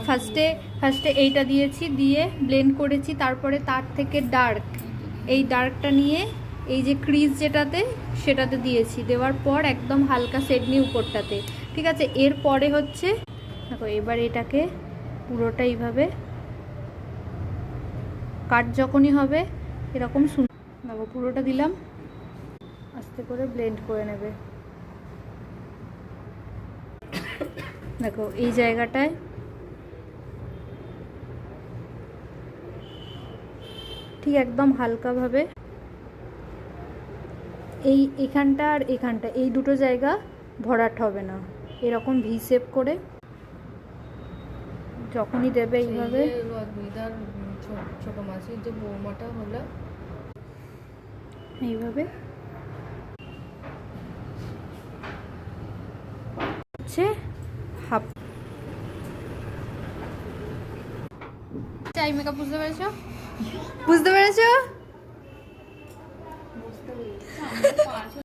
ফার্স্টে এইটা দিয়েছি, দিয়ে ব্লেন্ড করেছি, তারপরে তার থেকে ডার্ক, এই ডার্কটা নিয়ে এই যে ক্রিজ যেটাতে সেটাতে দিয়েছি, দেওয়ার পর একদম হালকা শেড নিয়ে উপরটাতে, ঠিক আছে। এরপরে হচ্ছে দেখো এবার এটাকে পুরোটা এইভাবে কাট যখনই হবে এরকম দেখো পুরোটা দিলাম, আস্তে করে ব্লেন্ড করে নেবে। দেখো এই জায়গাটায় ঠিক একদম হালকাভাবে এখানটা আর এখানটা এই দুটো জায়গা ভরাট হবে না, এরকম ভি শেপ করে যখনই দেবে এইভাবে। ছোট মাছের যে বৌমাটা হলো এইভাবে হচ্ছে হাফ চাই মেকআপ। বুঝতে পেরেছো? বুঝতে পেরেছো?